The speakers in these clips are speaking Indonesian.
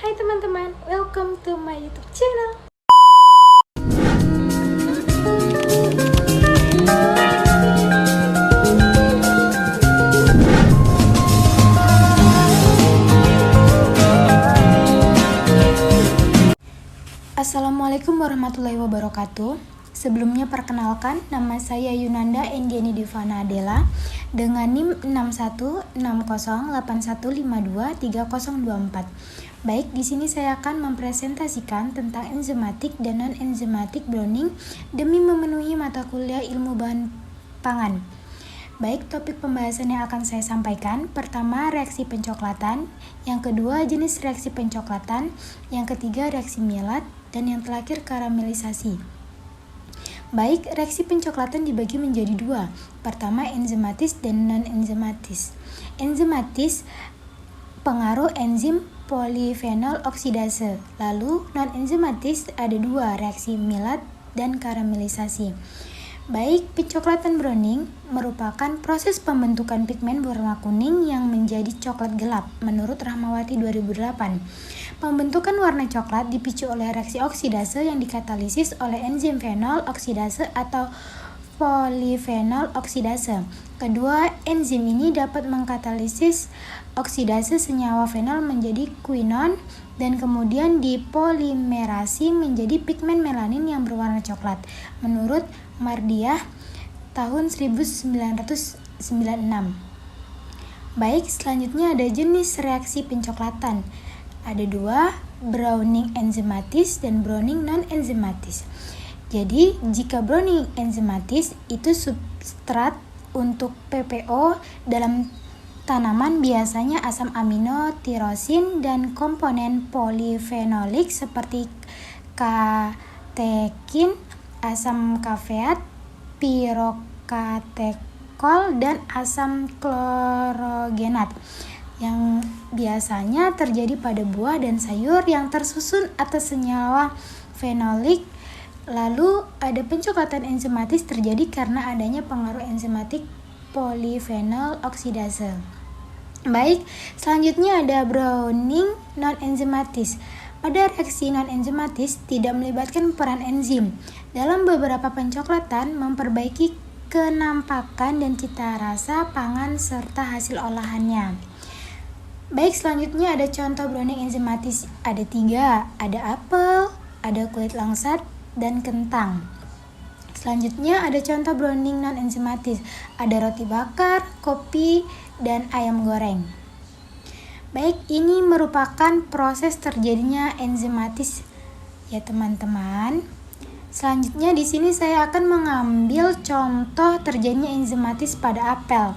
Hai teman-teman, welcome to my YouTube channel. Assalamualaikum warahmatullahi wabarakatuh. Sebelumnya perkenalkan, nama saya Yunanda Endiani Divana Adela dengan NIM 616081523024. Baik, di sini saya akan mempresentasikan tentang enzimatik dan non-enzimatik browning demi memenuhi mata kuliah ilmu bahan pangan. Baik, topik pembahasan yang akan saya sampaikan, pertama reaksi pencoklatan, yang kedua jenis reaksi pencoklatan, yang ketiga reaksi Maillard, dan yang terakhir karamelisasi. Baik, reaksi pencoklatan dibagi menjadi dua. Pertama, enzimatis dan non-enzimatis. Enzimatis, pengaruh enzim polifenol oksidase. Lalu, non-enzimatis ada dua, reaksi Maillard dan karamelisasi. Baik, pencoklatan browning merupakan proses pembentukan pigmen berwarna kuning yang menjadi coklat gelap menurut Rahmawati 2008. Pembentukan warna coklat dipicu oleh reaksi oksidase yang dikatalisis oleh enzim fenol oksidase atau polifenol oksidase. Kedua, enzim ini dapat mengkatalisis oksidase senyawa fenol menjadi quinon dan kemudian dipolimerasi menjadi pigmen melanin yang berwarna coklat menurut Mardiah tahun 1996. Baik, selanjutnya ada jenis reaksi pencoklatan. Ada dua, browning enzimatis dan browning non-enzimatis. Jadi, jika browning enzimatis itu substrat untuk PPO dalam tanaman biasanya asam amino, tirosin, dan komponen polifenolik seperti katekin, asam kafeat, pirokatekol, dan asam klorogenat yang biasanya terjadi pada buah dan sayur yang tersusun atas senyawa fenolik. Lalu ada pencoklatan enzimatis terjadi karena adanya pengaruh enzimatik polifenol oksidase. Baik, selanjutnya ada browning non-enzimatis. Pada reaksi non-enzimatis tidak melibatkan peran enzim. Dalam beberapa pencoklatan memperbaiki kenampakan dan cita rasa pangan serta hasil olahannya. Baik, selanjutnya ada contoh browning enzimatis. Ada tiga, ada apel, ada kulit langsat, dan kentang. Selanjutnya ada contoh browning non-enzimatis. Ada roti bakar, kopi, dan ayam goreng. Baik, ini merupakan proses terjadinya enzimatis ya teman-teman. Selanjutnya di sini saya akan mengambil contoh terjadinya enzimatis pada apel.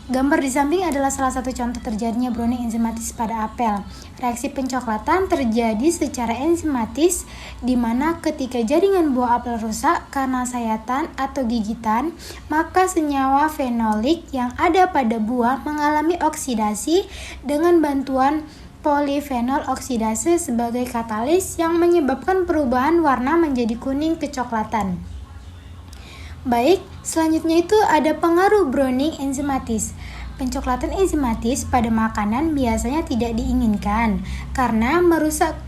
Gambar di samping adalah salah satu contoh terjadinya browning enzimatis pada apel. Reaksi pencoklatan terjadi secara enzimatis di mana ketika jaringan buah apel rusak karena sayatan atau gigitan, maka senyawa fenolik yang ada pada buah mengalami oksidasi dengan bantuan polifenol oksidase sebagai katalis yang menyebabkan perubahan warna menjadi kuning kecoklatan. Baik, selanjutnya itu ada pengaruh browning enzimatis. Pencoklatan enzimatis pada makanan biasanya tidak diinginkan karena merusak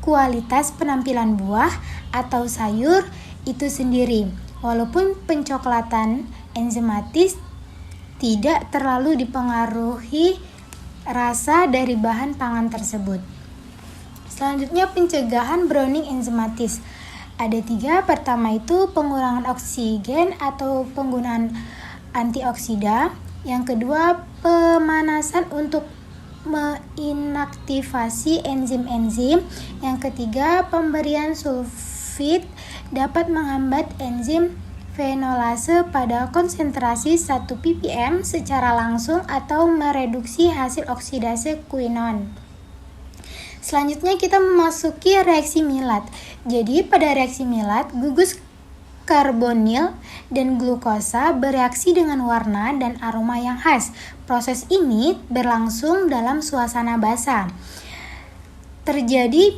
kualitas penampilan buah atau sayur itu sendiri. Walaupun pencoklatan enzimatis tidak terlalu dipengaruhi rasa dari bahan pangan tersebut. Selanjutnya pencegahan browning enzimatis. Ada tiga, pertama itu pengurangan oksigen atau penggunaan antioksida. Yang kedua, pemanasan untuk menginaktivasi enzim-enzim. Yang ketiga, pemberian sulfit dapat menghambat enzim fenolase pada konsentrasi 1 ppm secara langsung atau mereduksi hasil oksidase quinon. Selanjutnya kita memasuki reaksi Maillard. Jadi pada reaksi Maillard, gugus karbonil dan glukosa bereaksi dengan warna dan aroma yang khas. Proses ini berlangsung dalam suasana basah. Terjadi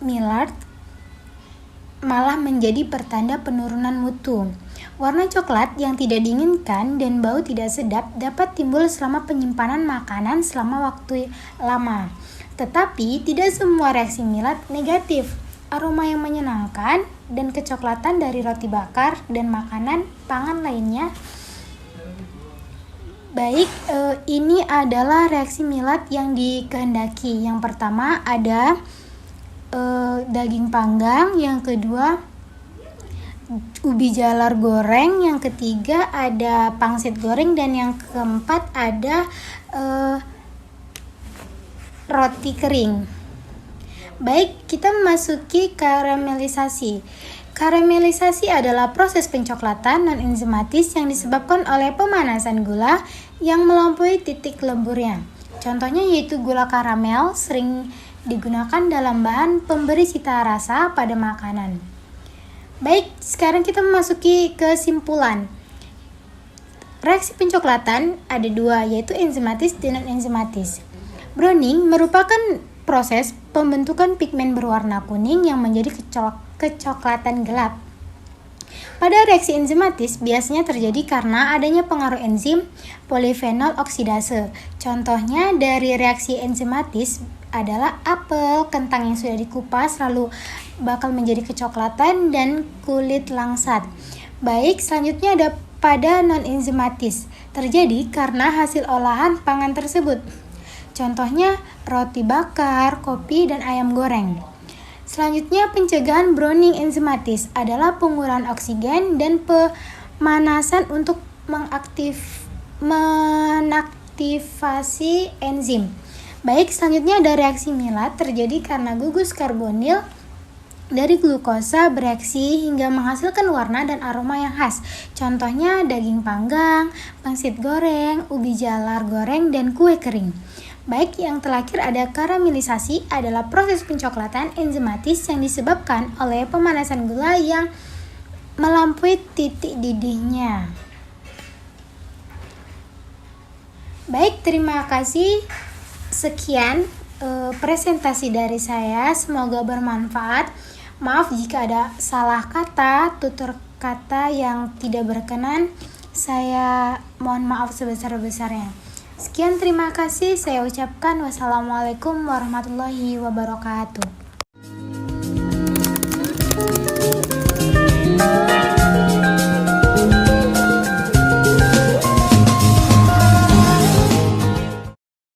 Maillard malah menjadi pertanda penurunan mutu. Warna coklat yang tidak diinginkan dan bau tidak sedap dapat timbul selama penyimpanan makanan selama waktu lama. Tetapi tidak semua reaksi milat negatif. Aroma yang menyenangkan dan kecoklatan dari roti bakar dan makanan pangan lainnya. Baik, ini adalah reaksi milat yang dikehendaki. Yang pertama ada daging panggang, yang kedua ubi jalar goreng, yang ketiga ada pangsit goreng, dan yang keempat ada roti kering. Baik, kita memasuki karamelisasi. Karamelisasi adalah proses pencoklatan non-enzimatis yang disebabkan oleh pemanasan gula yang melampaui titik leburnya. Contohnya yaitu gula karamel sering digunakan dalam bahan pemberi cita rasa pada makanan. Baik, sekarang kita memasuki kesimpulan. Reaksi pencoklatan ada dua, yaitu enzimatis dan non-enzimatis. Browning merupakan proses pembentukan pigmen berwarna kuning yang menjadi kecoklatan gelap. Pada reaksi enzimatis biasanya terjadi karena adanya pengaruh enzim polifenol oksidase. Contohnya dari reaksi enzimatis adalah apel, kentang yang sudah dikupas lalu bakal menjadi kecoklatan, dan kulit langsat. Baik, selanjutnya ada pada non-enzimatis. Terjadi karena hasil olahan pangan tersebut. Contohnya roti bakar, kopi, dan ayam goreng. Selanjutnya pencegahan browning enzimatis adalah pengurangan oksigen dan pemanasan untuk menaktivasi enzim. Baik, selanjutnya ada reaksi milat terjadi karena gugus karbonil dari glukosa bereaksi hingga menghasilkan warna dan aroma yang khas. Contohnya daging panggang, pangsit goreng, ubi jalar goreng, dan kue kering. Baik, yang terakhir ada karamelisasi adalah proses pencoklatan enzimatis yang disebabkan oleh pemanasan gula yang melampaui titik didihnya. Baik, terima kasih. Sekian presentasi dari saya, semoga bermanfaat. Maaf jika ada salah kata, tutur kata yang tidak berkenan. Saya mohon maaf sebesar-besarnya. Sekian, terima kasih. Saya ucapkan wassalamualaikum warahmatullahi wabarakatuh.